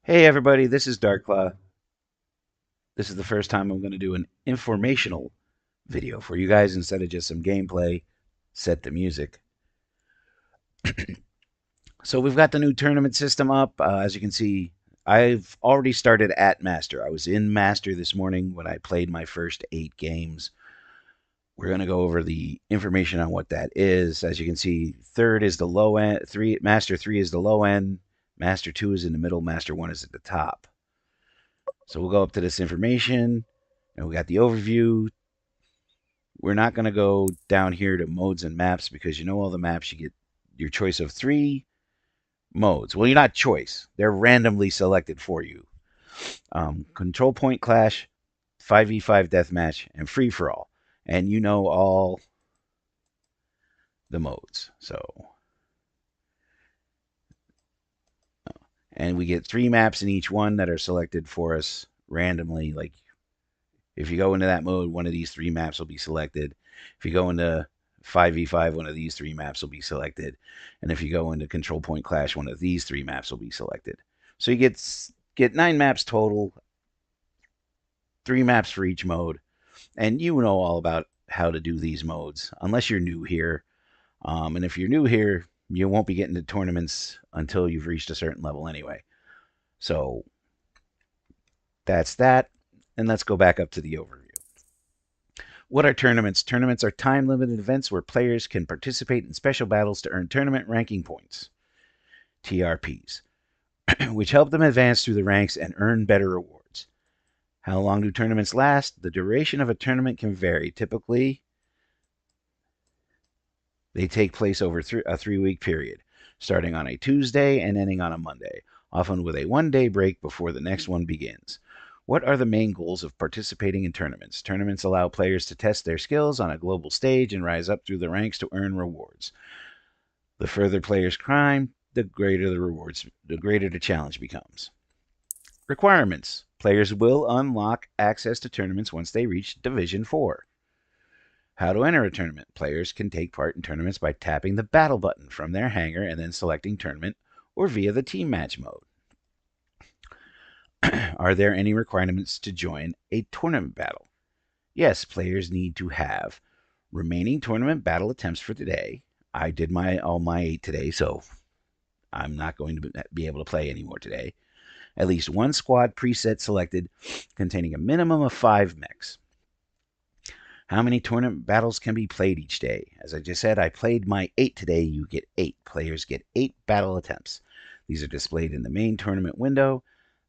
Hey everybody, this is Darkclaw. This is the first time I'm going to do an informational video for you guys instead of just some gameplay. Set the music. So we've got the new tournament system up. As you can see, I've already started at Master. I was in Master this morning when I played my first 8 games. We're going to go over the information on what that is. As you can see, third is the low end, Master 3 is the low end, Master 2 is in the middle, Master 1 is at the top. So we'll go up to this information, and we got the overview. We're not going to go down here to modes and maps because you know all the maps you get your choice of 3 modes. Well, you're not choice; they're randomly selected for you. Control point clash, 5v5 deathmatch, and free for all. And you know all the modes. And we get 3 maps in each one that are selected for us randomly. Like if you go into that mode, one of these 3 maps will be selected. If you go into 5v5, one of these 3 maps will be selected. And if you go into Control Point Clash, one of these 3 maps will be selected. So you get 9 maps total, 3 maps for each mode. And you know all about how to do these modes, unless you're new here. And if you're new here, you won't be getting to tournaments until you've reached a certain level anyway. So that's that. And let's go back up to the overview. What are tournaments? Tournaments are time limited events where players can participate in special battles to earn tournament ranking points, TRPs, which help them advance through the ranks and earn better rewards. How long do tournaments last? The duration of a tournament can vary. Typically, they take place over a 3-week period, starting on a Tuesday and ending on a Monday, often with a 1-day break before the next one begins. What are the main goals of participating in tournaments? Tournaments allow players to test their skills on a global stage and rise up through the ranks to earn rewards. The further players climb, the greater the challenge becomes. Requirements. Players will unlock access to tournaments once they reach Division 4. How to enter a tournament. Players can take part in tournaments by tapping the battle button from their hangar and then selecting tournament or via the team match mode. Are there any requirements to join a tournament battle? Yes, players need to have remaining tournament battle attempts for today. I did all my 8 today, so I'm not going to be able to play anymore today. At least one squad preset selected containing a minimum of 5 mechs. How many tournament battles can be played each day? As I just said, I played my 8 today. You get 8. Players get 8 battle attempts. These are displayed in the main tournament window.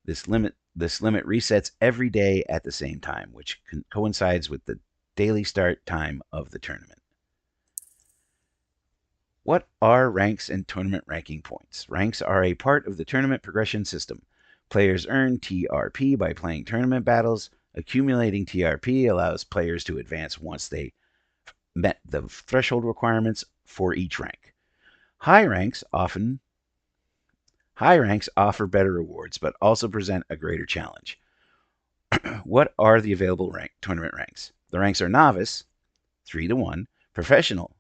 This limit resets every day at the same time, which coincides with the daily start time of the tournament. What are ranks and tournament ranking points? Ranks are a part of the tournament progression system. Players earn TRP by playing tournament battles. Accumulating TRP allows players to advance once they met the threshold requirements for each rank. High ranks offer better rewards, but also present a greater challenge. What are the available tournament ranks? The ranks are Novice, 3 to 1, Professional,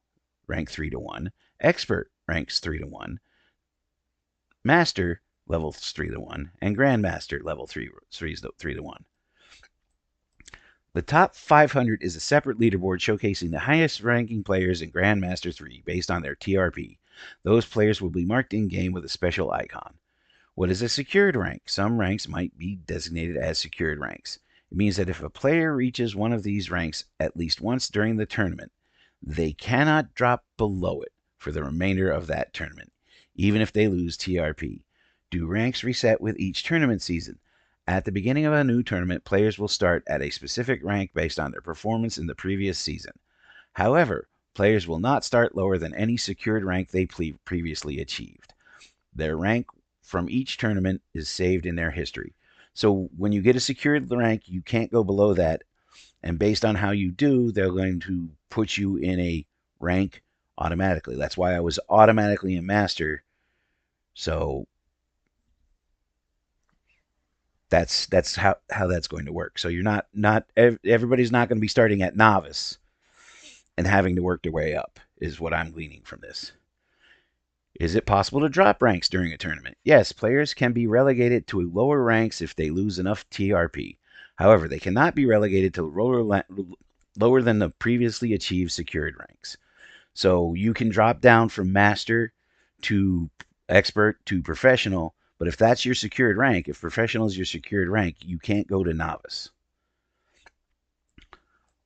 rank 3 to 1, Expert, ranks 3 to 1, Master, levels 3 to 1, and Grandmaster, level 3 to 1. The top 500 is a separate leaderboard showcasing the highest ranking players in Grandmaster 3 based on their TRP. Those players will be marked in game with a special icon. What is a secured rank? Some ranks might be designated as secured ranks. It means that if a player reaches one of these ranks at least once during the tournament, they cannot drop below it for the remainder of that tournament, even if they lose TRP. Do ranks reset with each tournament season? At the beginning of a new tournament, players will start at a specific rank based on their performance in the previous season. However, players will not start lower than any secured rank they previously achieved. Their rank from each tournament is saved in their history. So when you get a secured rank, you can't go below that. And based on how you do, they're going to put you in a rank automatically. That's why I was automatically a master. So that's how that's going to work. So you're not everybody's not going to be starting at novice and having to work their way up is what I'm gleaning from this. Is it possible to drop ranks during a tournament? Yes, players can be relegated to lower ranks if they lose enough TRP. However, they cannot be relegated to lower than the previously achieved secured ranks. So you can drop down from master to expert to professional, but if that's your secured rank, if professional is your secured rank, you can't go to novice.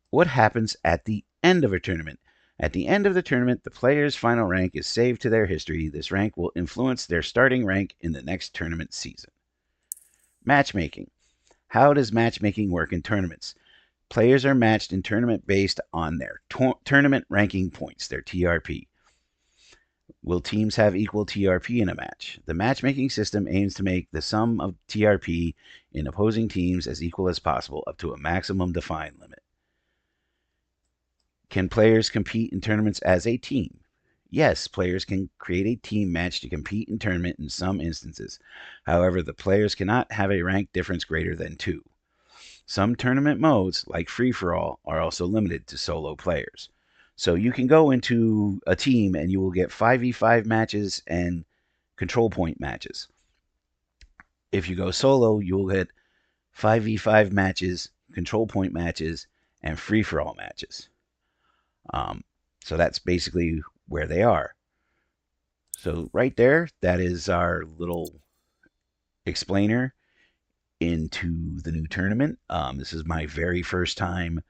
What happens at the end of a tournament? At the end of the tournament, the player's final rank is saved to their history. This rank will influence their starting rank in the next tournament season. Matchmaking. How does matchmaking work in tournaments? Players are matched in tournament based on their tournament ranking points, their TRP. Will teams have equal TRP in a match? The matchmaking system aims to make the sum of TRP in opposing teams as equal as possible up to a maximum defined limit. Can players compete in tournaments as a team? Yes, players can create a team match to compete in tournament in some instances. However, the players cannot have a rank difference greater than 2. Some tournament modes, like free for all, are also limited to solo players. So you can go into a team and you will get 5v5 matches and control point matches. If you go solo, you will get 5v5 matches, control point matches, and free for all matches. So that's basically where they are. So right there, that is our little explainer into the new tournament. This is my very first time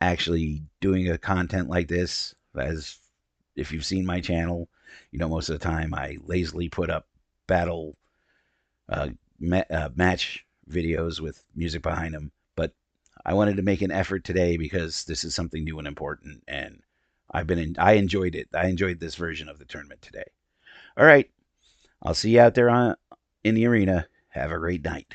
actually doing a content like this. As if you've seen my channel, you know most of the time I lazily put up battle match videos with music behind them. But I wanted to make an effort today because this is something new and important, and I enjoyed it. I enjoyed this version of the tournament today. All right, I'll see you out there in the arena. Have a great night.